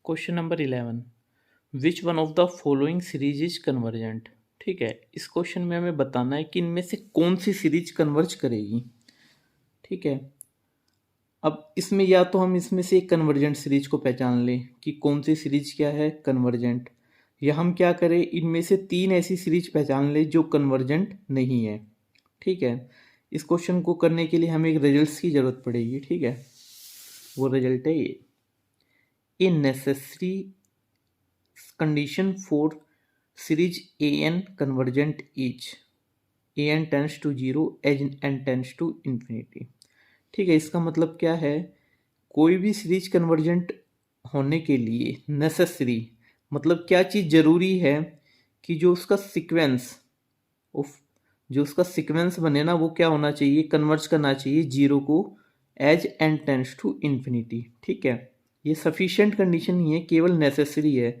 Question number 11, which one of the following series is convergent. ठीक है, इस question में हमें बताना है कि इनमें से कौन सी सीरीज कन्वर्ज करेगी। ठीक है, अब इसमें या तो हम इसमें से एक कन्वर्जेंट सीरीज को पहचान लें कि कौन सी सीरीज क्या है कन्वर्जेंट, या हम क्या करें इनमें से तीन ऐसी सीरीज पहचान लें जो कन्वर्जेंट नहीं है। ठीक है, इस क्वेश्चन को करने के लिए हमें एक रिजल्ट्स की ज़रूरत पड़ेगी। ठीक है, वो रिजल्ट है ये, a necessary condition for series an convergent is an tends to 0 n tends to infinity। ठीक है, इसका मतलब क्या है, कोई भी सीरीज कन्वर्जेंट होने के लिए नेसेसरी मतलब क्या चीज़ ज़रूरी है कि जो उसका सीक्वेंस उफ जो उसका सीक्वेंस बने ना वो क्या होना चाहिए, कन्वर्ज करना चाहिए जीरो को as n tends to infinity. ठीक है, ये सफिशिएंट कंडीशन नहीं है, केवल नेसेसरी है।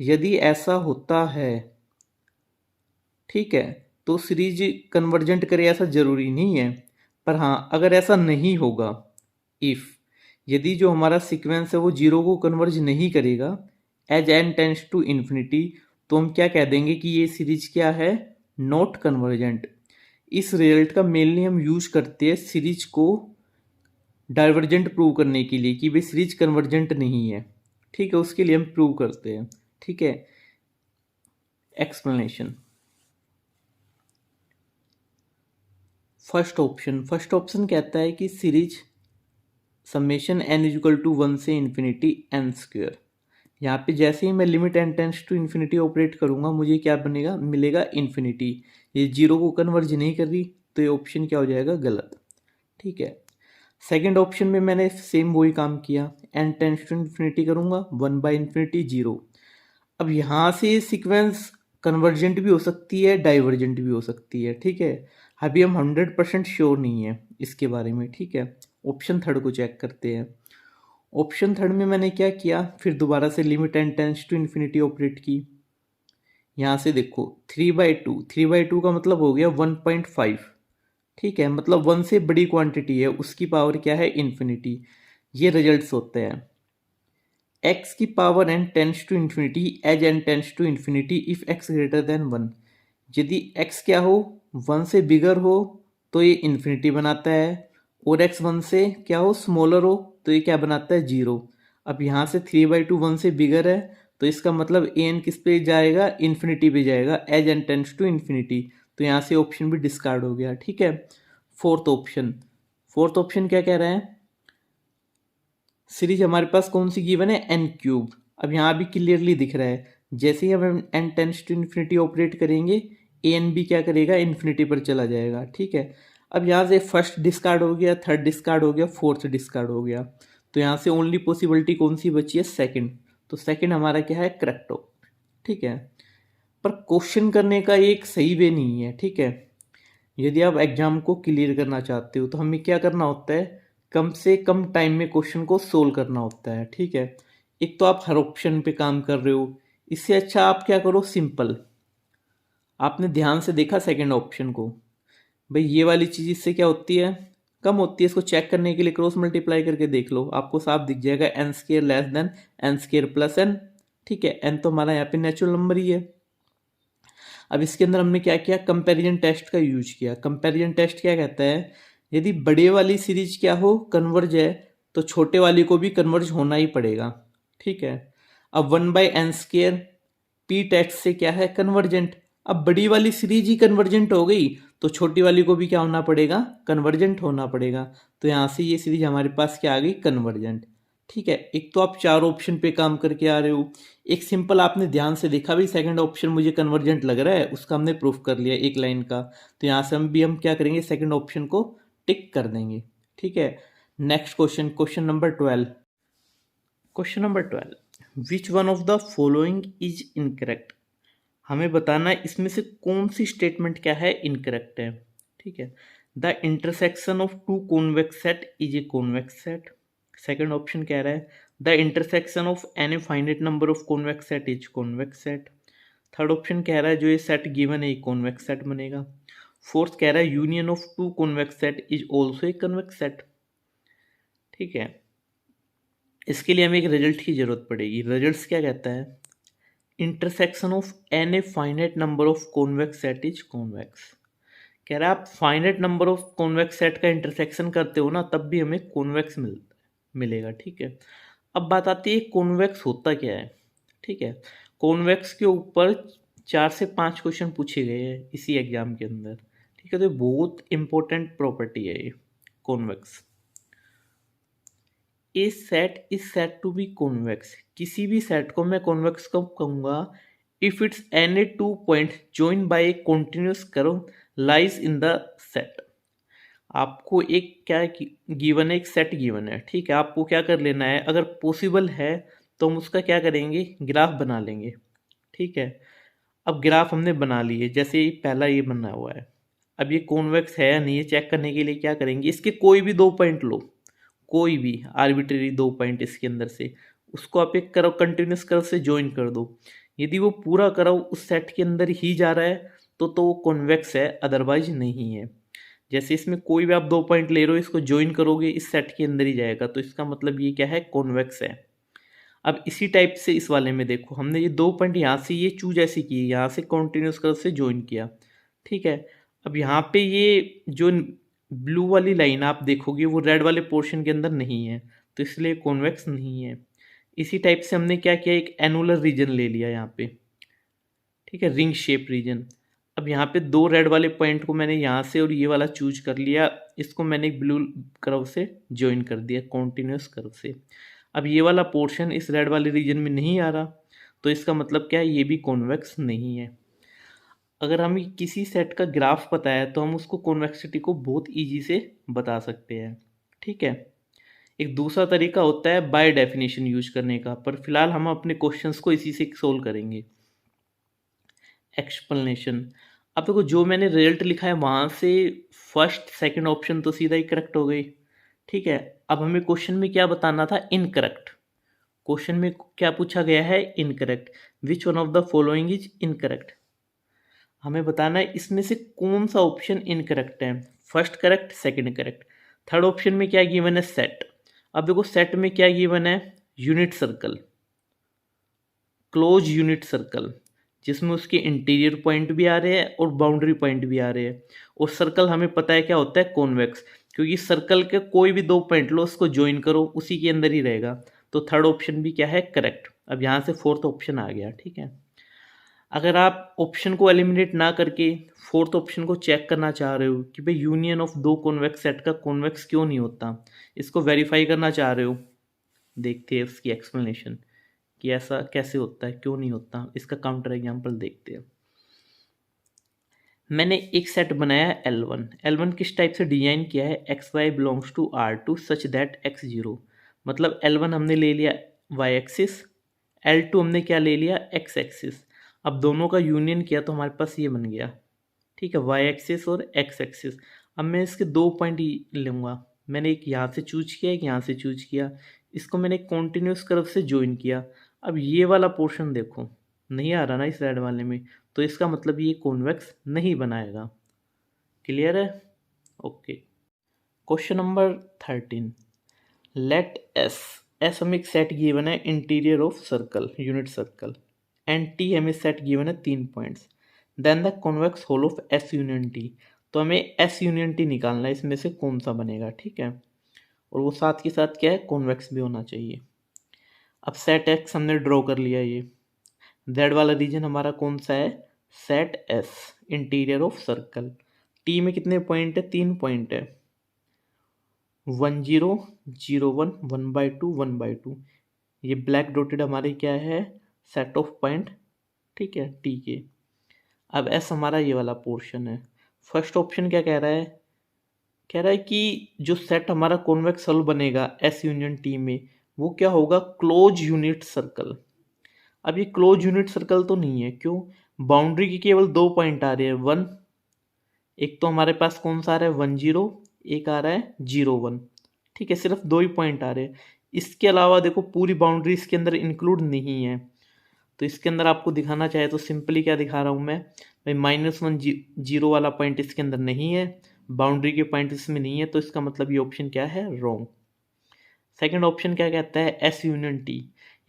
यदि ऐसा होता है, ठीक है, तो सीरीज कन्वर्जेंट करे ऐसा ज़रूरी नहीं है। पर हाँ, अगर ऐसा नहीं होगा, इफ़ यदि जो हमारा सीक्वेंस है वो जीरो को कन्वर्ज नहीं करेगा as n tends to infinity, तो हम क्या कह देंगे कि ये सीरीज क्या है, नॉट कन्वर्जेंट। इस रिजल्ट का मेनली हम यूज करते हैं सीरीज को डाइवर्जेंट प्रूव करने के लिए कि भाई सीरीज कन्वर्जेंट नहीं है। ठीक है, उसके लिए हम प्रूव करते हैं। ठीक है, एक्सप्लेनेशन। फर्स्ट ऑप्शन कहता है कि series summation n is equal to 1 से इन्फिनिटी एन स्क्वेयर। यहाँ पे जैसे ही मैं limit n tends to infinity operate करूँगा मुझे क्या बनेगा, मिलेगा इन्फिनिटी। ये जीरो को कन्वर्ज नहीं कर रही, तो ये ऑप्शन क्या हो जाएगा, गलत। ठीक है, सेकेंड ऑप्शन में मैंने सेम वही काम किया, एन टेंस टू इन्फिनिटी करूँगा 1 बाई इन्फिनिटी 0। अब यहाँ से सीक्वेंस कन्वर्जेंट भी हो सकती है, डाइवर्जेंट भी हो सकती है। ठीक है, अभी हम 100% श्योर नहीं है इसके बारे में। ठीक है, ऑप्शन थर्ड को चेक करते हैं। ऑप्शन थर्ड में मैंने क्या किया, फिर दोबारा से limit n tends to infinity operate की। यहाँ से देखो 3/2 का मतलब हो गया 1.5। ठीक है, मतलब 1 से बड़ी क्वांटिटी है, उसकी पावर क्या है, इन्फिनिटी। ये रिजल्ट्स होते हैं एक्स की power n tends to infinity as n tends to infinity if x greater than 1। यदि एक्स क्या हो, 1 से बिगर हो तो ये इन्फिनिटी बनाता है, और एक्स 1 से क्या हो, स्मॉलर हो तो ये क्या बनाता है, 0। अब यहाँ से 3/2 1 से बिगर है, तो इसका मतलब ए एन किस पे जाएगा, इन्फिनिटी पे जाएगा as n tends to infinity. तो यहाँ से ऑप्शन भी डिस्कार्ड हो गया। ठीक है, फोर्थ ऑप्शन क्या कह रहा है, सीरीज हमारे पास कौन सी गिवन है, एन क्यूब। अब यहाँ भी क्लियरली दिख रहा है, जैसे ही हम n tends to infinity operate करेंगे ए एन भी क्या करेगा, इन्फिनिटी पर चला जाएगा। ठीक है, अब यहाँ से फर्स्ट डिस्कार्ड हो गया, थर्ड डिस्कार्ड हो गया, फोर्थ डिस्कार्ड हो गया, तो यहाँ से ओनली पॉसिबिलिटी कौन सी बची है, सेकंड। तो सेकंड हमारा क्या है, करेक्ट हो। ठीक है, पर क्वेश्चन करने का एक सही वे नहीं है। ठीक है, यदि आप एग्जाम को क्लियर करना चाहते हो तो हमें क्या करना होता है, कम से कम टाइम में क्वेश्चन को सोल्व करना होता है। ठीक है, एक तो आप हर ऑप्शन पे काम कर रहे हो, इससे अच्छा आप क्या करो, सिंपल। आपने ध्यान से देखा सेकंड ऑप्शन को, भाई ये वाली चीज़ इससे क्या होती है, कम होती है। इसको चेक करने के लिए क्रॉस मल्टीप्लाई करके देख लो, आपको साफ दिख जाएगा n square less than n square plus n. ठीक है, एन तो हमारा यहाँ पे नेचुरल नंबर ही है। अब इसके अंदर हमने क्या किया, कंपैरिजन टेस्ट का यूज किया। कंपैरिजन टेस्ट क्या कहता है, यदि बड़े वाली सीरीज क्या हो, कन्वर्ज है, तो छोटे वाली को भी कन्वर्ज होना ही पड़ेगा। ठीक है, अब 1/n² पी टेस्ट से क्या है, कन्वर्जेंट। अब बड़ी वाली सीरीज ही कन्वर्जेंट हो गई तो छोटी वाली को भी क्या होना पड़ेगा, कन्वर्जेंट होना पड़ेगा। तो यहाँ से ये सीरीज हमारे पास क्या आ गई, कन्वर्जेंट। ठीक है, एक तो आप चार ऑप्शन पे काम करके आ रहे हो, एक सिंपल आपने ध्यान से देखा भी सेकंड ऑप्शन मुझे कन्वर्जेंट लग रहा है, उसका हमने प्रूफ कर लिया एक लाइन का। तो यहाँ से हम क्या करेंगे, सेकंड ऑप्शन को टिक कर देंगे। ठीक है, next question, question number 12, which one of the following is incorrect. हमें बताना है इसमें से कौन सी स्टेटमेंट क्या है, इनकरेक्ट है। ठीक है, the intersection of two convex set is a convex set. Second option कह रहा है the intersection of any finite number of convex set is convex set. Third option कह रहा है जो ये सेट गिवन है ये कॉन्वेक्स सेट बनेगा। फोर्थ कह रहा है union of two convex set is also a convex set. ठीक है, इसके लिए हमें एक रिजल्ट की जरूरत पड़ेगी। रिजल्ट्स क्या कहता है, intersection of an a finite number of convex set is convex. कह रहा है आप finite number of convex set का इंटरसेक्शन करते हो ना, तब भी हमें कॉन्वेक्स मिलेगा। ठीक है, अब बात आती है कॉन्वेक्स होता क्या है। ठीक है, कॉन्वेक्स के ऊपर 4 से 5 क्वेश्चन पूछे गए हैं इसी एग्जाम के अंदर। ठीक है, तो बहुत इंपॉर्टेंट प्रॉपर्टी है ये convex. A set is said to be convex, किसी भी सेट को मैं कॉन्वेक्स कब कहूंगा, if it's any two point joined by a continuous curve lies in the set। आपको एक क्या गिवन है, एक सेट गिवन है। ठीक है, आपको क्या कर लेना है, अगर पॉसिबल है तो हम उसका क्या करेंगे, ग्राफ बना लेंगे। ठीक है, अब ग्राफ हमने बना लिए, जैसे ये पहला ये बना हुआ है। अब ये कॉन्वेक्स है या नहीं, ये चेक करने के लिए क्या करेंगे, इसके कोई भी 2 पॉइंट लो, कोई भी आर्बिट्रेरी 2 पॉइंट इसके अंदर से, उसको आप एक कर्व, कंटिन्यूस कर्व से ज्वाइन कर दो। यदि वो पूरा कर्व उस सेट के अंदर ही जा रहा है तो वो कॉन्वेक्स है, अदरवाइज नहीं है। जैसे इसमें कोई भी आप 2 पॉइंट ले रहे हो, इसको ज्वाइन करोगे इस सेट के अंदर ही जाएगा, तो इसका मतलब ये क्या है, कॉन्वेक्स है। अब इसी टाइप से इस वाले में देखो, हमने ये 2 पॉइंट यहाँ से ये चूज ऐसे किए, यहाँ से कॉन्टिन्यूस कर्व से ज्वाइन किया। ठीक है, अब यहाँ पे ये जो ब्लू वाली लाइन आप देखोगे वो रेड वाले पोर्शन के अंदर नहीं है, तो इसलिए कॉन्वेक्स नहीं है। इसी टाइप से हमने क्या किया, एक एनुलर रीजन ले लिया यहाँ पे। ठीक है, रिंग शेप रीजन। अब यहाँ पे 2 रेड वाले पॉइंट को मैंने यहाँ से और ये वाला चूज कर लिया, इसको मैंने एक ब्लू कर्व से ज्वाइन कर दिया, कॉन्टिन्यूस कर्व से। अब ये वाला पोर्शन इस रेड वाले रीजन में नहीं आ रहा, तो इसका मतलब क्या है, ये भी कॉन्वेक्स नहीं है। अगर हमें किसी सेट का ग्राफ पता है तो हम उसको कॉन्वेक्सिटी को बहुत इजी से बता सकते हैं। ठीक है, एक दूसरा तरीका होता है बाय डेफिनेशन यूज करने का, पर फिलहाल हम अपने क्वेश्चंस को इसी से सोल्व करेंगे। एक्सप्लेनेशन, अब देखो जो मैंने रिजल्ट लिखा है वहाँ से फर्स्ट सेकंड ऑप्शन तो सीधा ही करेक्ट हो गई। ठीक है, अब हमें क्वेश्चन में क्या बताना था, इनकरेक्ट। क्वेश्चन में क्या पूछा गया है, incorrect, which one of the following is incorrect. हमें बताना है इसमें से कौन सा ऑप्शन इनकरेक्ट है, first correct, second correct. Third option में क्या गिवन है, सेट। अब देखो सेट में क्या गिवन है, unit circle, close unit circle, जिसमें उसके इंटीरियर पॉइंट भी आ रहे हैं और बाउंड्री पॉइंट भी आ रहे हैं। और सर्कल हमें पता है क्या होता है, कॉन्वेक्स, क्योंकि सर्कल के कोई भी 2 पॉइंट लो, उसको ज्वाइन करो, उसी के अंदर ही रहेगा। तो थर्ड ऑप्शन भी क्या है, करेक्ट। अब यहाँ से फोर्थ ऑप्शन आ गया। ठीक है, अगर आप ऑप्शन को एलिमिनेट ना करके फोर्थ ऑप्शन को चेक करना चाह रहे हो कि भाई यूनियन ऑफ 2 कॉन्वेक्स सेट का कॉन्वेक्स क्यों नहीं होता, इसको वेरीफाई करना चाह रहे हो, देखते हैं उसकी एक्सप्लेनेशन कि ऐसा कैसे होता है, क्यों नहीं होता। इसका काउंटर एग्जांपल देखते हैं। मैंने एक सेट बनाया है L1। L1 किस टाइप से डिजाइन किया है, x y belongs to R2 such that x0, मतलब L1 हमने ले लिया वाई एक्सिस, L2 हमने क्या ले लिया, एक्स एक्सिस। अब दोनों का यूनियन किया तो हमारे पास ये बन गया। ठीक है, वाई एक्सिस और एक्स एक्सिस। अब मैं इसके 2 पॉइंट लूँगा, मैंने एक यहाँ से चूज किया, एक यहाँ से चूज किया, इसको मैंने कॉन्टिन्यूस कर्व से ज्वाइन किया। अब ये वाला पोर्शन देखो नहीं आ रहा ना इस साइड वाले में, तो इसका मतलब ये कॉन्वेक्स नहीं बनाएगा। क्लियर है, okay. Question number 13, let S, S हमें एक सेट गिवन है interior of circle, unit circle, and T हमें सेट गिवन है 3 points, then the convex hull of S union T. तो हमें एस यूनियन टी निकालना है, इसमें से कौन सा बनेगा। ठीक है, और वो साथ के साथ क्या है, कॉन्वेक्स भी होना चाहिए। अब सेट एक्स हमने ड्रॉ कर लिया, ये जेड वाला रीजन हमारा कौन सा है, set S, interior of circle. T में कितने पॉइंट है, 3 पॉइंट है, 1 0 0 1 1/2 1/2। ये ब्लैक डॉटेड हमारे क्या है, सेट ऑफ पॉइंट। ठीक है, टी के। अब एस हमारा ये वाला पोर्शन है। फर्स्ट ऑप्शन क्या कह रहा है, कह रहा है कि जो सेट हमारा कॉन्वेक्स हल बनेगा एस यूनियन टी में, वो क्या होगा, क्लोज यूनिट सर्कल। अब ये क्लोज यूनिट सर्कल तो नहीं है, क्यों, बाउंड्री की केवल 2 पॉइंट आ रहे हैं, 1, एक तो हमारे पास कौन सा आ रहा है 1 0, एक आ रहा है 0 1। ठीक है, सिर्फ 2 ही पॉइंट आ रहे हैं। इसके अलावा देखो पूरी बाउंड्री इसके अंदर इंक्लूड नहीं है, तो इसके अंदर आपको दिखाना चाहे तो सिंपली क्या दिखा रहा हूँ मैं, भाई -1 0 वाला पॉइंट इसके अंदर नहीं है, बाउंड्री के पॉइंट इसमें नहीं है, तो इसका मतलब ये ऑप्शन क्या है, रॉन्ग। सेकंड ऑप्शन क्या कहता है, एस यूनियन टी।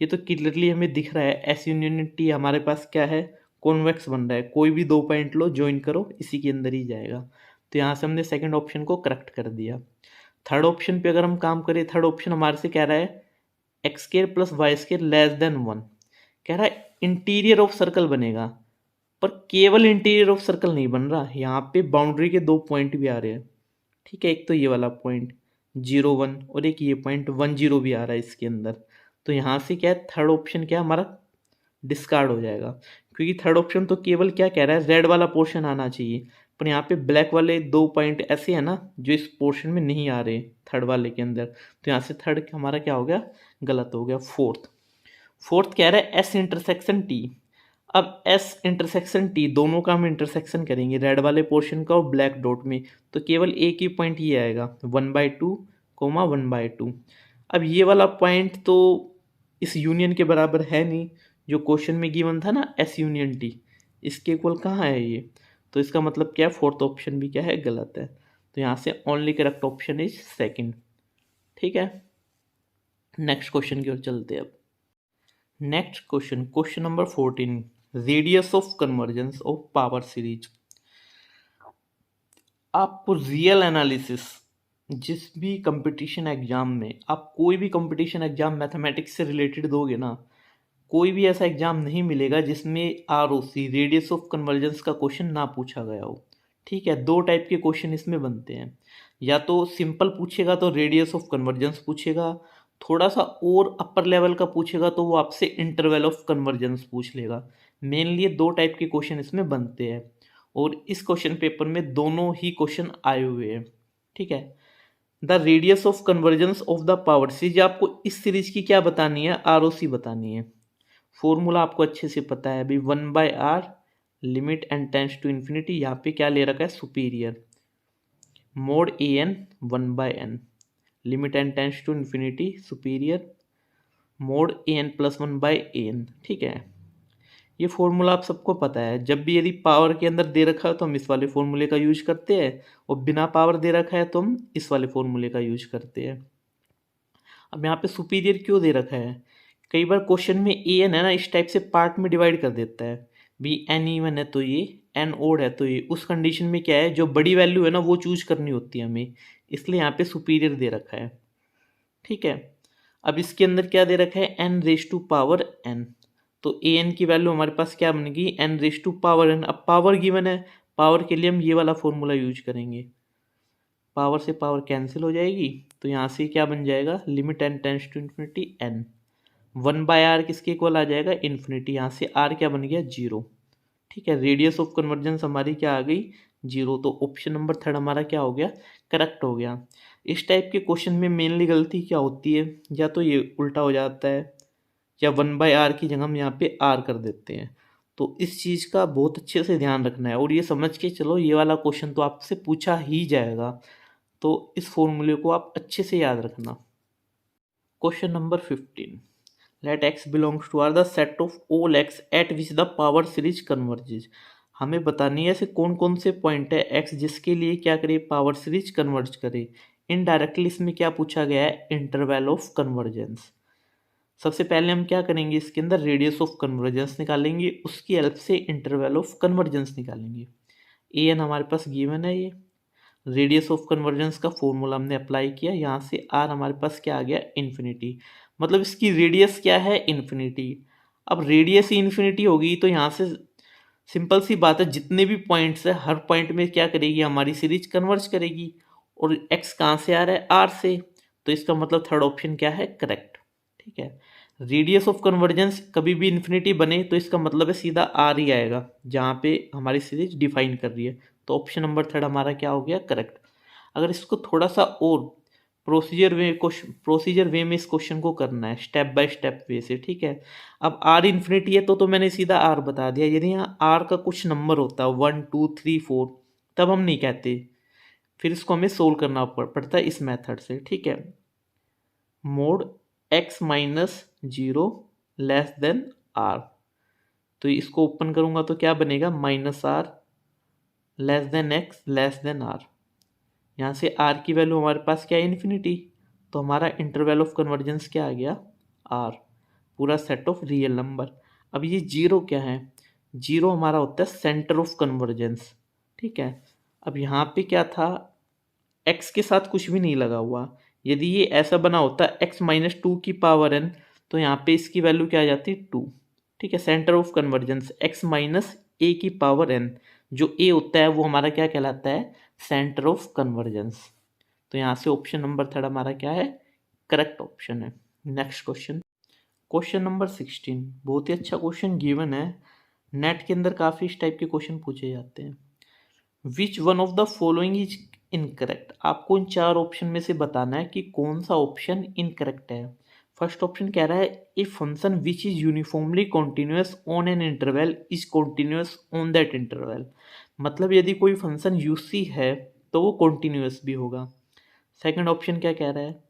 ये तो क्लियरली हमें दिख रहा है एस यूनियन टी हमारे पास क्या है, कॉन्वेक्स बन रहा है। कोई भी दो पॉइंट लो, ज्वाइन करो, इसी के अंदर ही जाएगा। तो यहाँ से हमने सेकंड ऑप्शन को करेक्ट कर दिया। थर्ड ऑप्शन पे अगर हम काम करें, थर्ड ऑप्शन हमारे से कह रहा है x square plus y square less than 1। कह रहा है इंटीरियर ऑफ सर्कल बनेगा, पर केवल इंटीरियर ऑफ सर्कल नहीं बन रहा, यहाँ पे बाउंड्री के दो पॉइंट भी आ रहे हैं। ठीक है, एक तो ये वाला पॉइंट 0 1 और एक ये पॉइंट 1 0 भी आ रहा है इसके अंदर। तो यहाँ से क्या है, थर्ड ऑप्शन क्या हमारा डिस्कार्ड हो जाएगा, क्योंकि थर्ड ऑप्शन तो केवल क्या कह रहा है, रेड वाला पोर्शन आना चाहिए, पर यहाँ पे ब्लैक वाले दो पॉइंट ऐसे हैं ना जो इस पोर्शन में नहीं आ रहे थर्ड वाले के अंदर। तो यहाँ से थर्ड हमारा क्या हो गया, गलत हो गया। फोर्थ कह रहा है एस इंटरसेक्शन टी। अब एस इंटरसेक्शन टी दोनों का हम इंटरसेक्शन करेंगे, रेड वाले पोर्शन का और ब्लैक डॉट में, तो केवल एक ही पॉइंट ये आएगा 1/2 1/2। अब ये वाला पॉइंट तो इस यूनियन के बराबर है नहीं, जो क्वेश्चन में गिवन था ना एस यूनियन टी, इसके इक्वल कहाँ है ये। तो इसका मतलब क्या है, फोर्थ ऑप्शन भी क्या है, गलत है। तो यहाँ से only correct option is second. ठीक है, नेक्स्ट क्वेश्चन की ओर चलते हैं अब। Next question, question number 14, radius of convergence of power series. आपको रियल एनालिसिस जिस भी कंपटीशन एग्जाम में, आप कोई भी कंपटीशन एग्जाम मैथमेटिक्स से रिलेटेड दोगे ना, कोई भी ऐसा एग्जाम नहीं मिलेगा जिसमें आरओसी रेडियस ऑफ कन्वर्जेंस का क्वेश्चन ना पूछा गया हो। ठीक है, दो टाइप के क्वेश्चन इसमें बनते हैं, या तो सिंपल पूछेगा तो रेडियस ऑफ कन्वर्जेंस पूछेगा, थोड़ा सा और अपर लेवल का पूछेगा तो वो आपसे इंटरवल ऑफ कन्वर्जेंस पूछ लेगा। मेनली दो टाइप के क्वेश्चन इसमें बनते हैं, और इस क्वेश्चन पेपर में दोनों ही क्वेश्चन आए हुए हैं। ठीक है, the radius of convergence of the power series, आपको इस सीरीज की क्या बतानी है, आरओसी बतानी है। फॉर्मूला आपको अच्छे से पता है अभी, 1/r limit n tends to infinity, यहाँ पे क्या ले रखा है, superior mod a n 1/n limit n tends to infinity superior mod a n plus 1/an। ठीक है, ये फॉर्मूला आप सबको पता है। जब भी यदि पावर के अंदर दे रखा है तो हम इस वाले फॉर्मूले का यूज करते हैं, और बिना पावर दे रखा है तो हम इस वाले फॉर्मूले का यूज करते हैं। अब यहाँ पे सुपीरियर क्यों दे रखा है, कई बार क्वेश्चन में ए एन है ना, इस टाइप से पार्ट में डिवाइड कर देता है, भी एन इवन है तो ये, एन ओड है तो ये। उस कंडीशन में क्या है, जो बड़ी वैल्यू है ना वो चूज करनी होती है हमें, इसलिए यहाँ पे सुपीरियर दे रखा है। ठीक है, अब इसके अंदर क्या दे रखा है, n raise to power n, तो ए एन की वैल्यू हमारे पास क्या बनेगी, n raise to power n. अब पावर गिवन है, पावर के लिए हम ये वाला फॉर्मूला यूज करेंगे, पावर से पावर कैंसिल हो जाएगी, तो यहाँ से क्या बन जाएगा, limit n tends to infinity n 1/r किसके इक्वल आ जाएगा, इन्फिनिटी। यहाँ से r क्या बन गया, 0। ठीक है, रेडियस ऑफ कन्वर्जेंस हमारी क्या आ गई, 0। तो ऑप्शन नंबर थर्ड हमारा क्या हो गया, करेक्ट हो गया। इस टाइप के क्वेश्चन में मेनली गलती क्या होती है, या तो ये उल्टा हो जाता है, या 1/r की जगह हम यहाँ पे r कर देते हैं। तो इस चीज़ का बहुत अच्छे से ध्यान रखना है, और ये समझ के चलो ये वाला क्वेश्चन तो आपसे पूछा ही जाएगा, तो इस फॉर्मूले को आप अच्छे से याद रखना। Question number 15, let x belongs to R the set of all x at which the power series converges. हमें बतानी है ऐसे कौन कौन से पॉइंट है x जिसके लिए क्या करे, पावर सीरीज कन्वर्ज करे। इनडायरेक्टली इसमें क्या पूछा गया है, इंटरवल ऑफ कन्वर्जेंस। सबसे पहले हम क्या करेंगे, इसके अंदर रेडियस ऑफ कन्वर्जेंस निकालेंगे, उसकी हेल्प से इंटरवल ऑफ कन्वर्जेंस निकालेंगे। ए एन हमारे पास गिवन है, ये रेडियस ऑफ कन्वर्जेंस का फॉर्मूला हमने अप्लाई किया, यहाँ से आर हमारे पास क्या आ गया, इन्फिनिटी। मतलब इसकी रेडियस क्या है, इन्फिनिटी। अब रेडियस ही इन्फिनिटी होगी तो यहाँ से सिंपल सी बात है, जितने भी पॉइंट्स है हर पॉइंट में क्या करेगी, हमारी सीरीज कन्वर्ज करेगी। और एक्स कहाँ से आ रहा है, आर से, तो इसका मतलब थर्ड ऑप्शन क्या है, करेक्ट। ठीक है, रेडियस ऑफ कन्वर्जेंस कभी भी इन्फिनिटी बने तो इसका मतलब है सीधा आर ही आएगा, जहाँ पे हमारी सीरीज डिफाइन कर रही है। तो ऑप्शन नंबर थर्ड हमारा क्या हो गया, करेक्ट। अगर इसको थोड़ा सा और प्रोसीजर वे में इस क्वेश्चन को करना है, स्टेप बाय स्टेप वे से। ठीक है, अब आर इन्फिनिटी है तो मैंने सीधा आर बता दिया। यदि यहाँ आर का कुछ नंबर होता 1 2 3 4 तब हम नहीं कहते, फिर इसको हमें सोल्व करना पड़ता है इस मेथड से। ठीक है, mod x -0 less than R, तो इसको ओपन करूंगा तो क्या बनेगा, -r less than x less than r। यहाँ से r की वैल्यू हमारे पास क्या है, इन्फिनिटी, तो हमारा इंटरवल ऑफ कन्वर्जेंस क्या आ गया, आर, पूरा सेट ऑफ रियल नंबर। अब ये जीरो क्या है, जीरो हमारा होता है सेंटर ऑफ कन्वर्जेंस, ठीक है। अब यहाँ पे क्या था, एक्स के साथ कुछ भी नहीं लगा हुआ। यदि ये ऐसा बना होता एक्स माइनस टू की पावर एन, तो यहाँ पे इसकी वैल्यू क्या आ जाती, टू, ठीक है। Centre of convergence x minus a की पावर एन, जो ए होता है वो हमारा क्या कहलाता है, सेंटर ऑफ कन्वर्जेंस। तो यहाँ से ऑप्शन नंबर थर्ड हमारा क्या है, करेक्ट ऑप्शन है। नेक्स्ट क्वेश्चन, क्वेश्चन नंबर 16, बहुत ही अच्छा क्वेश्चन गिवन है। नेट के अंदर काफ़ी इस टाइप के क्वेश्चन पूछे जाते हैं। Which one of the following is incorrect, आपको इन चार ऑप्शन में से बताना है कि कौन सा ऑप्शन इनकरेक्ट है। फर्स्ट ऑप्शन कह रहा है a function which is uniformly continuous on an interval is continuous on that interval, मतलब यदि कोई फंक्शन यूसी है तो वो कॉन्टिन्यूस भी होगा। सेकंड ऑप्शन क्या कह रहा है,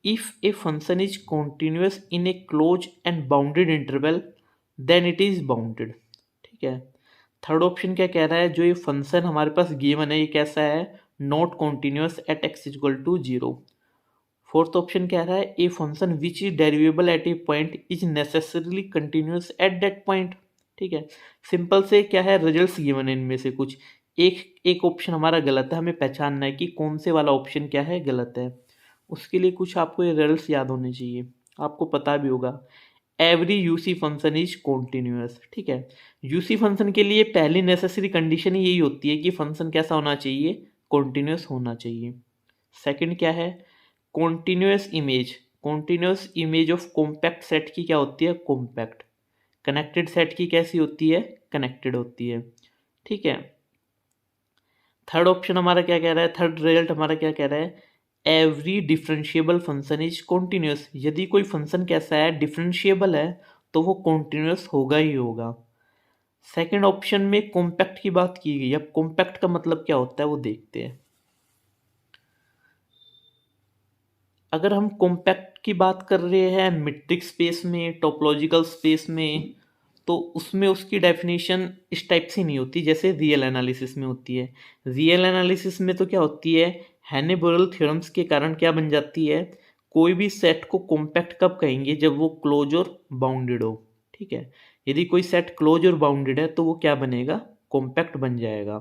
if a function is continuous in a close and bounded interval then it is bounded, ठीक है। थर्ड ऑप्शन क्या कह रहा है, जो ये फंक्शन हमारे पास गिवन है ये कैसा है, not continuous at x equal to zero. Fourth option कह रहा है a function which is derivable at a point is necessarily continuous at that point, ठीक है। सिंपल से क्या है, रिजल्ट्स गिवन है इनमें से कुछ, एक ऑप्शन हमारा गलत है, हमें पहचानना है कि कौन से वाला ऑप्शन क्या है, गलत है। उसके लिए कुछ आपको ये रिजल्ट्स याद होने चाहिए, आपको पता भी होगा। Every UC function is continuous, ठीक है। यूसी फंक्शन के लिए पहली नेसेसरी कंडीशन यही होती है कि फंक्शन कैसा होना चाहिए, कॉन्टिन्यूस होना चाहिए। सेकंड क्या है, continuous image of compact set की क्या होती है, कॉम्पैक्ट। कनेक्टेड सेट की कैसी होती है, कनेक्टेड होती है, ठीक है। थर्ड ऑप्शन हमारा क्या कह रहा है, थर्ड रिजल्ट हमारा क्या कह रहा है, every differentiable function is continuous, यदि कोई फंक्शन कैसा है, डिफरेंशिएबल है तो वो कॉन्टिन्यूस होगा ही होगा। सेकंड ऑप्शन में कॉम्पैक्ट की बात की गई, अब कॉम्पैक्ट का मतलब क्या होता है वो देखते हैं। अगर हम कॉम्पैक्ट की बात कर रहे हैं मीट्रिक स्पेस में, टोपोलॉजिकल स्पेस में, तो उसमें उसकी डेफिनेशन इस टाइप से नहीं होती जैसे रियल एनालिसिस में होती है। रियल एनालिसिस में तो क्या होती है, हैनी-बोरेल थ्योरम्स के कारण क्या बन जाती है, कोई भी सेट को कॉम्पैक्ट कब कहेंगे, जब वो क्लोज और बाउंडेड हो, ठीक है। यदि कोई सेट क्लोज और बाउंडेड है तो वो क्या बनेगा, कॉम्पैक्ट बन जाएगा।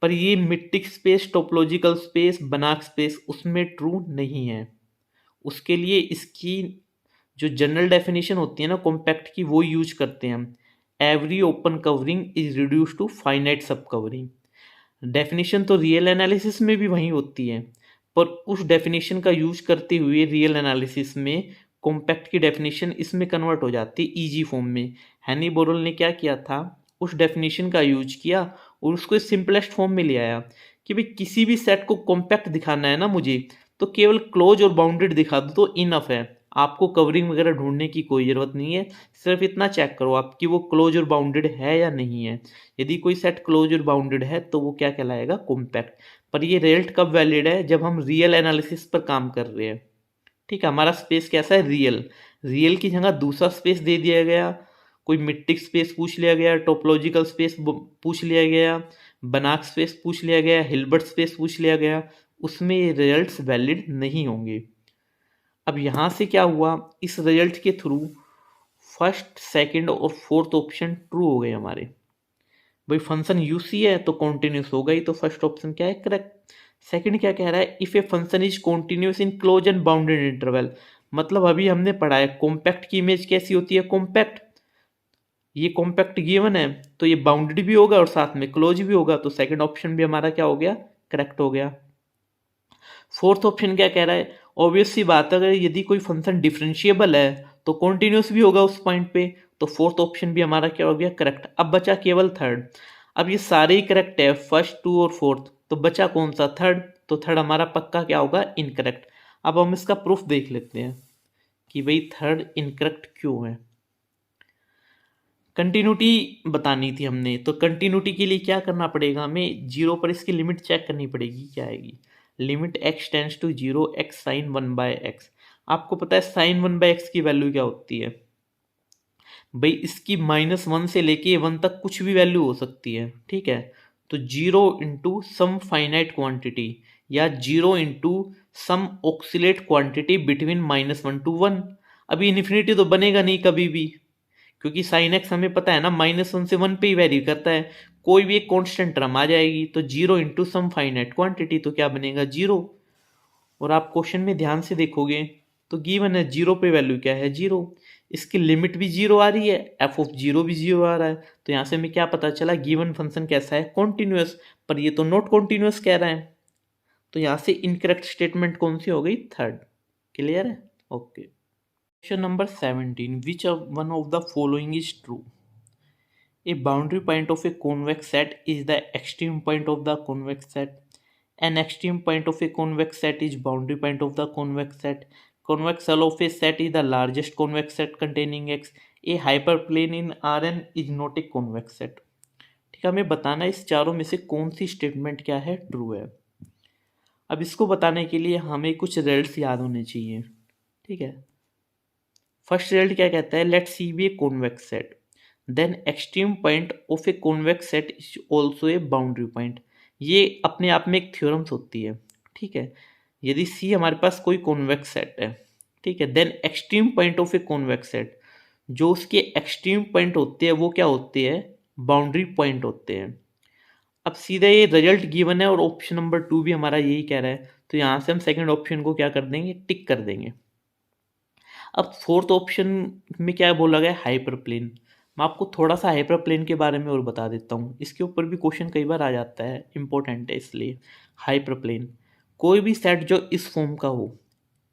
पर ये मीट्रिक स्पेस, टोपोलॉजिकल स्पेस, बनाक स्पेस उसमें ट्रू नहीं है। उसके लिए इसकी जो जनरल डेफिनेशन होती है ना कॉम्पैक्ट की, वो यूज करते हैं हम, every open covering is reduce to finite sub covering. Definition तो रियल एनालिसिस में भी वही होती है, पर उस डेफिनेशन का यूज करते हुए रियल एनालिसिस में कॉम्पैक्ट की डेफिनेशन इसमें कन्वर्ट हो जाती है ईजी फॉर्म में। हैनी-बोरेल ने क्या किया था, उस डेफिनेशन का यूज किया और उसको सिंपलेस्ट फॉर्म में ले आया कि भाई किसी भी सेट को कॉम्पैक्ट दिखाना है ना मुझे, तो केवल क्लोज और बाउंडेड दिखा दो तो इनफ है, आपको कवरिंग वगैरह ढूंढने की कोई ज़रूरत नहीं है। सिर्फ इतना चेक करो आप कि वो क्लोज और बाउंडेड है या नहीं है। यदि कोई सेट क्लोज और बाउंडेड है तो वो क्या कहलाएगा, कॉम्पैक्ट। पर ये रिजल्ट कब वैलिड है, जब हम रियल एनालिसिस पर काम कर रहे हैं, ठीक है। हमारा स्पेस कैसा है, रियल, रियल की जगह दूसरा स्पेस दे दिया गया, कोई मीट्रिक स्पेस पूछ लिया गया, टोपोलॉजिकल स्पेस पूछ लिया गया, बनाक स्पेस पूछ लिया गया, हिल्बर्ट स्पेस पूछ लिया गया, उसमें ये रिजल्ट्स वैलिड नहीं होंगे। अब यहाँ से क्या हुआ, इस रिजल्ट के थ्रू फर्स्ट, सेकंड और फोर्थ ऑप्शन ट्रू हो गए हमारे। भाई फंक्शन यूसी है तो कॉन्टिन्यूस होगा ही, तो फर्स्ट ऑप्शन क्या है, करेक्ट। सेकंड क्या कह रहा है, if a function is continuous in close and bounded interval, मतलब अभी हमने पढ़ा है कॉम्पैक्ट की इमेज कैसी होती है, कॉम्पैक्ट। ये कॉम्पैक्ट गिवन है तो ये बाउंडेड भी होगा और साथ में क्लोज भी होगा, तो सेकंड ऑप्शन भी हमारा क्या हो गया, करेक्ट हो गया। फोर्थ ऑप्शन क्या कह रहा है, ऑब्वियस सी बात है, अगर यदि कोई फंक्शन डिफरेंशिएबल है तो कॉन्टिन्यूस भी होगा उस पॉइंट पे, तो फोर्थ ऑप्शन भी हमारा क्या हो गया, करेक्ट। अब बचा केवल थर्ड। अब ये सारे ही करेक्ट है, फर्स्ट, टू और फोर्थ, तो बचा कौन सा, थर्ड। तो थर्ड हमारा पक्का क्या होगा, इनकरेक्ट। अब हम इसका प्रूफ देख लेते हैं कि भाई थर्ड इनकरेक्ट क्यों है। कंटिन्यूटी बतानी थी हमने, तो कंटिन्यूटी के लिए क्या करना पड़ेगा, हमें जीरो पर इसकी लिमिट चेक करनी पड़ेगी, क्या आएगी, limit x tends to zero x sine one by x. आपको पता है साइन वन बाय एक्स की वैल्यू क्या होती है, भाई इसकी -1 से लेके 1 तक कुछ भी वैल्यू हो सकती है, ठीक है। तो zero into some finite quantity, या 0 into some oscillate quantity between -1 to 1। अभी इन्फिनिटी तो बनेगा नहीं कभी भी, क्योंकि साइन एक्स हमें पता है ना -1 से 1 पे ही वेरी करता है। कोई भी एक कांस्टेंट टर्म आ जाएगी, तो 0 इंटू सम फाइनाइट क्वांटिटी, तो क्या बनेगा 0। और आप क्वेश्चन में ध्यान से देखोगे तो गिवन है 0 पे वैल्यू क्या है 0, इसकी लिमिट भी 0 आ रही है, एफ ऑफ 0 भी 0 आ रहा है। तो यहाँ से हमें क्या पता चला, गिवन फंक्शन कैसा है, कॉन्टिन्यूअस। पर ये तो नॉट कॉन्टिन्यूअस कह रहा है, तो यहाँ से इनकरेक्ट स्टेटमेंट कौन सी हो गई, थर्ड। क्लियर है, okay. Question number 17, which one of the following is true. A boundary point of a convex set is the extreme point of the convex set. An extreme point of a convex set is boundary point of the convex set. Convex hull of a set is the largest convex set containing X. A hyperplane in Rn is not a convex set. ठीक है, हमें बताना इस चारों में से कौन सी statement क्या है, ट्रू है। अब इसको बताने के लिए हमें कुछ रिजल्ट्स याद होने चाहिए। ठीक है, फर्स्ट रिजल्ट क्या कहता है, let C be a convex set, then extreme point of a convex set is also a boundary point. ये अपने आप में एक थ्योरम्स होती है। ठीक है, यदि सी हमारे पास कोई कॉन्वेक्स सेट है, ठीक है, then extreme point of a convex set, जो उसके एक्सट्रीम पॉइंट होते हैं वो क्या होते हैं, बाउंड्री पॉइंट होते हैं। अब सीधा ये रिजल्ट गिवन है और ऑप्शन नंबर 2 भी हमारा यही कह रहा है, तो यहाँ से हम सेकंड ऑप्शन को क्या कर देंगे, टिक कर देंगे। अब फोर्थ ऑप्शन में क्या बोला गया, हाइपर प्लेन। मैं आपको थोड़ा सा हाइपर प्लेन के बारे में और बता देता हूँ, इसके ऊपर भी क्वेश्चन कई बार आ जाता है, इंपॉर्टेंट है इसलिए। हाइपर प्लेन, कोई भी सेट जो इस फॉर्म का हो,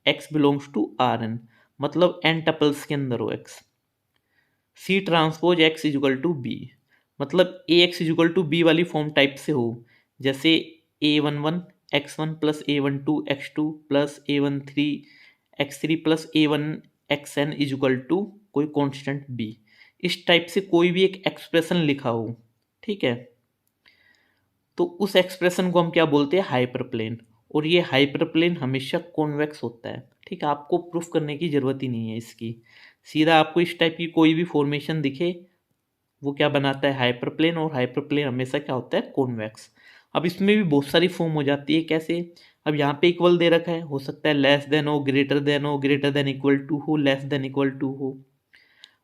x belongs to R n, मतलब n टपल्स के अंदर हो x, C transpose x equal to B, मतलब A x equal to B वाली फॉर्म टाइप से हो, जैसे a11 x1 plus a12 x2 plus a13 x3 plus a1 xn equal to कोई कांस्टेंट b, इस टाइप से कोई भी एक एक्सप्रेशन लिखा हो। ठीक है, तो उस एक्सप्रेशन को हम क्या बोलते हैं, हाइपर प्लेन। और ये हाइपर प्लेन हमेशा कॉन्वेक्स होता है। ठीक है, आपको प्रूफ करने की ज़रूरत ही नहीं है इसकी, सीधा आपको इस टाइप की कोई भी फॉर्मेशन दिखे वो क्या बनाता है, हाइपर प्लेन। और हाइपर प्लेन हमेशा क्या होता है, कॉन्वेक्स। अब इसमें भी बहुत सारी फॉर्म हो जाती है, कैसे, अब यहाँ पे इक्वल दे रखा है, हो सकता है लेस देन हो, ग्रेटर देन हो, ग्रेटर देन इक्वल टू हो, लेस देन इक्वल टू हो।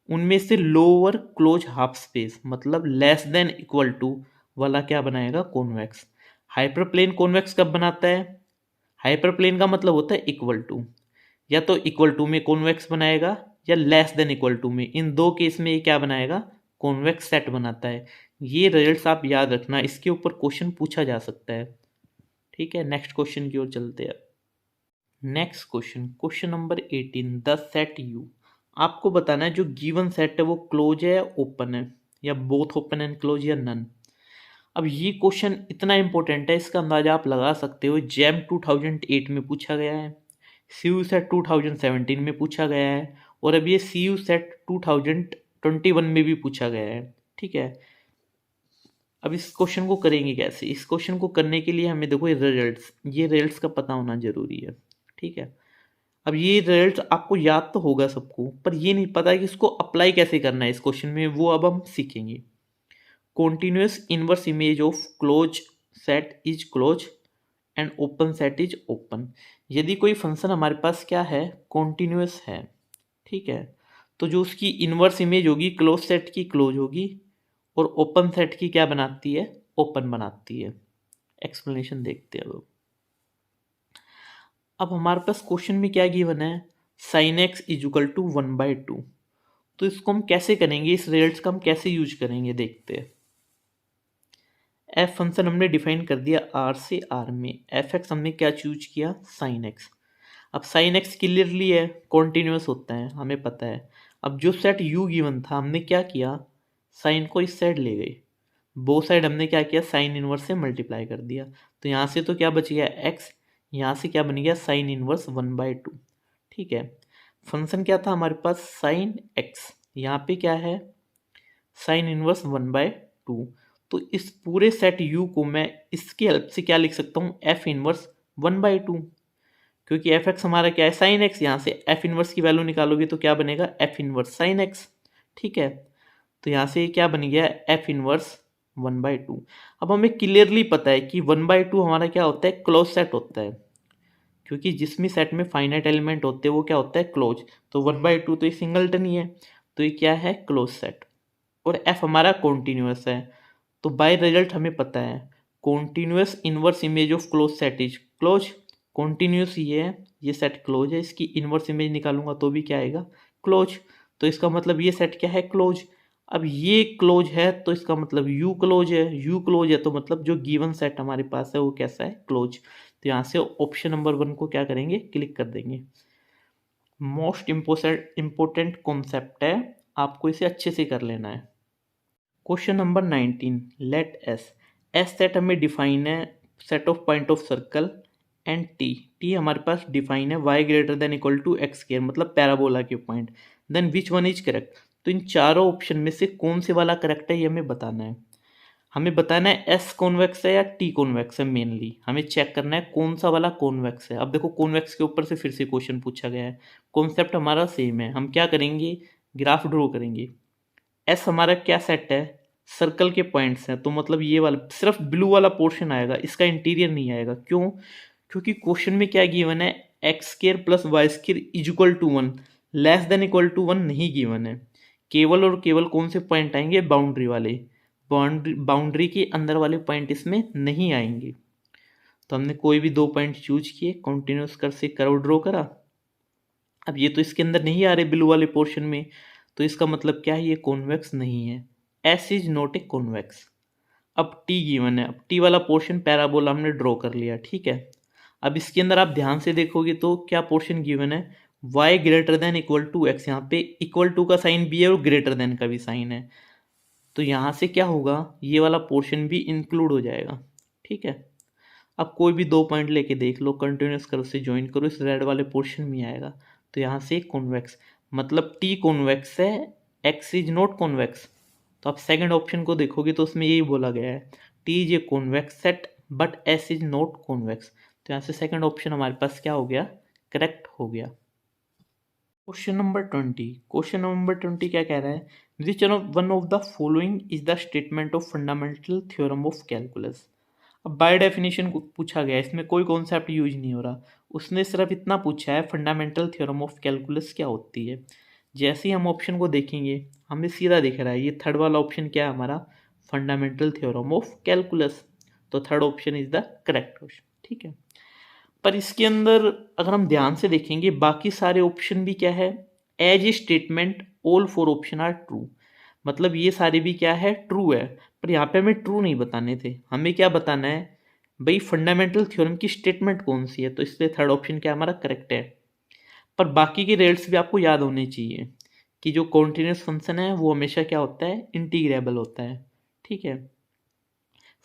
उनमें से लोअर क्लोज हाफ स्पेस मतलब लेस देन इक्वल टू वाला क्या बनाएगा, कॉन्वेक्स। हाइपर प्लेन कॉन्वेक्स कब बनाता है, हाइपर प्लेन का मतलब होता है इक्वल टू, या तो इक्वल टू में कॉन्वेक्स बनाएगा या लेस देन इक्वल टू में, इन दो केस में ये क्या बनाएगा, कॉन्वेक्स सेट बनाता है। ये रिजल्ट्स आप याद रखना, इसके ऊपर क्वेश्चन पूछा जा सकता है। ठीक है, नेक्स्ट क्वेश्चन की ओर चलते हैं। Next question, question number 18, the set you. आपको बताना है जो गिवन सेट है वो क्लोज है या ओपन है, या बोथ ओपन एंड क्लोज या नन। अब ये क्वेश्चन इतना इंपॉर्टेंट है, इसका अंदाजा आप लगा सकते हो, जैम 2008 में पूछा गया है, सी यू सेट 2017 में पूछा गया है, और अब ये सी यू सेट 2021 में भी पूछा गया है। ठीक है, अब इस क्वेश्चन को करेंगे कैसे, इस क्वेश्चन को करने के लिए हमें देखो ये रिजल्ट्स का पता होना जरूरी है। ठीक है, अब ये रिजल्ट आपको याद तो होगा सबको, पर ये नहीं पता है कि इसको अप्लाई कैसे करना है इस क्वेश्चन में, वो अब हम सीखेंगे। Continuous inverse image of close set is close and open set is open. यदि कोई फंक्शन हमारे पास क्या है, कॉन्टिन्यूस है, ठीक है, तो जो उसकी इनवर्स इमेज होगी क्लोज सेट की क्लोज होगी, और ओपन सेट की क्या बनाती है, ओपन बनाती है। एक्सप्लेनेशन देखते हैं अब हमारे पास क्वेश्चन में क्या गिवन है, साइन एक्स इजुकल टू 1/2। तो इसको हम कैसे करेंगे, इस रिजल्ट का हम कैसे यूज करेंगे, देखते हैं। एफ फंक्शन हमने डिफाइन कर दिया आर से आर में, एफ एक्स हमने क्या चूज किया, साइन एक्स। अब साइन एक्स क्लियरली है, कॉन्टिन्यूस होता है, हमें पता है। अब जो सेट यू गिवन था हमने क्या किया, साइन को इस साइड ले गए, बो साइड हमने क्या किया, साइन इनवर्स से मल्टीप्लाई कर दिया। तो यहाँ से तो क्या बच गया एक्स, यहाँ से क्या बन गया, साइन इनवर्स 1/2। ठीक है, फंक्शन क्या था हमारे पास, साइन एक्स, यहाँ पे क्या है, साइन इनवर्स 1/2। तो इस पूरे सेट यू को मैं इसकी हेल्प से क्या लिख सकता हूँ, एफ इनवर्स 1/2, क्योंकि एफ एक्स हमारा क्या है, साइन एक्स। यहाँ से एफ इनवर्स की वैल्यू निकालोगे तो क्या बनेगा, एफ इनवर्स साइन एक्स। ठीक है, तो यहाँ से क्या बन गया, एफ इनवर्स 1/2। अब हमें क्लियरली पता है कि 1/2 हमारा क्या होता है, क्लोज सेट होता है, क्योंकि जिसमें सेट में फाइनाइट एलिमेंट होते हैं वो क्या होता है, क्लोज। तो 1/2 तो ये सिंगलटन ही है, तो ये क्या है, क्लोज सेट। और एफ हमारा कॉन्टिन्यूस है, तो बाय रिजल्ट हमें पता है continuous inverse image of close set is close. Continuous ये है, ये सेट क्लोज है, इसकी इनवर्स इमेज निकालूंगा तो भी क्या आएगा, क्लोज। तो इसका मतलब ये सेट क्या है, क्लोज। अब ये क्लोज है तो इसका मतलब यू क्लोज है, यू क्लोज है तो मतलब जो गिवन सेट हमारे पास है वो कैसा है, क्लोज। तो यहाँ से ऑप्शन नंबर 1 को क्या करेंगे, क्लिक कर देंगे। मोस्ट इम्पोर्टेंट कॉन्सेप्ट है, आपको इसे अच्छे से कर लेना है। Question number 19, let S. S set हमें डिफाइन है, set of point of circle, and T, T हमारे पास डिफाइन है y greater than equal to x square, मतलब पैराबोला के point. Then which one is correct, तो इन चारों ऑप्शन में से कौन से वाला करेक्ट है ये हमें बताना है। हमें बताना है एस कॉन्वेक्स है या टी कॉन्वेक्स है, मेनली हमें चेक करना है कौन सा वाला कॉन्वेक्स है। अब देखो कॉन्वेक्स के ऊपर से फिर से क्वेश्चन पूछा गया है, कॉन्सेप्ट हमारा सेम है। हम क्या करेंगे, ग्राफ ड्रॉ करेंगे। एस हमारा क्या सेट है, सर्कल के पॉइंट्स हैं, तो मतलब ये वाला सिर्फ ब्लू वाला पोर्शन आएगा, इसका इंटीरियर नहीं आएगा। क्यों, क्योंकि क्वेश्चन में क्या गिवन है, x square plus y square is equal to 1, less than equal to 1 नहीं गिवन है। केवल और केवल कौन से पॉइंट आएंगे, बाउंड्री वाले, बाउंड्री के अंदर वाले पॉइंट इसमें नहीं आएंगे। तो हमने कोई भी 2 पॉइंट चूज किए, कंटिन्यूस कर से कर्व ड्रॉ करा। अब ये तो इसके अंदर नहीं आ रहे ब्लू वाले पोर्शन में, तो इसका मतलब क्या है, ये कॉन्वेक्स नहीं है। S is not a convex. अब टी गिवन है, अब टी वाला पोर्शन पैराबोला हमने ड्रॉ कर लिया, ठीक है। अब इसके अंदर आप ध्यान से देखोगे तो क्या पोर्शन गिवन है, y greater than equal to x, यहाँ पे इक्वल टू का साइन भी है और ग्रेटर देन का भी साइन है। तो यहाँ से क्या होगा, ये वाला पोर्शन भी इंक्लूड हो जाएगा, ठीक है। अब कोई भी 2 पॉइंट लेके देख लो, कंटिन्यूस करो से ज्वाइन करो, इस रेड वाले पोर्शन में आएगा। तो यहाँ से कॉन्वेक्स, मतलब टी कॉन्वेक्स है, एक्स इज नॉट कॉन्वेक्स। तो आप सेकंड ऑप्शन को देखोगे तो उसमें यही बोला गया है, T is a convex set but S is not convex. तो यहाँ से सेकंड ऑप्शन हमारे पास क्या हो गया, करेक्ट हो गया। क्वेश्चन नंबर 20, क्वेश्चन नंबर 20 क्या कह रहा है, which one of the following is the statement of fundamental theorem of calculus. अब बाय डेफिनेशन पूछा गया है, इसमें कोई कॉन्सेप्ट यूज नहीं हो रहा, उसने सिर्फ इतना पूछा है फंडामेंटल थ्योरम ऑफ कैलकुलस क्या होती है। जैसे ही हम ऑप्शन को देखेंगे हमें सीधा दिख रहा है, ये थर्ड वाला ऑप्शन क्या है हमारा, फंडामेंटल थ्योरम ऑफ कैलकुलस। तो third option is the correct option, ठीक है। पर इसके अंदर अगर हम ध्यान से देखेंगे बाकी सारे ऑप्शन भी क्या है, as a statement all 4 option are true, मतलब ये सारे भी क्या है, ट्रू है। पर यहाँ पे हमें ट्रू नहीं बताने थे, हमें क्या बताना है भाई, फंडामेंटल थ्योरम की स्टेटमेंट कौन सी है, तो इसलिए थर्ड ऑप्शन क्या हमारा करेक्ट है। पर बाकी के रिजल्ट्स भी आपको याद होने चाहिए कि जो कॉन्टिन्यूस फंक्शन है वो हमेशा क्या होता है, इंटीग्रेबल होता है, ठीक है।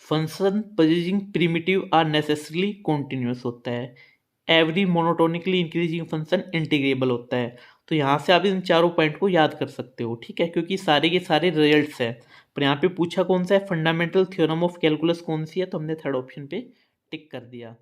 Function possessing primitive are necessarily continuous होता है, every monotonically increasing function integrable होता है। तो यहाँ से आप इन चारों पॉइंट को याद कर सकते हो, ठीक है, क्योंकि सारे के सारे रिजल्ट्स है। पर यहाँ पे पूछा कौन सा है, फंडामेंटल थ्योरम ऑफ कैलकुलस कौन सी है, तो हमने थर्ड ऑप्शन पे टिक कर दिया।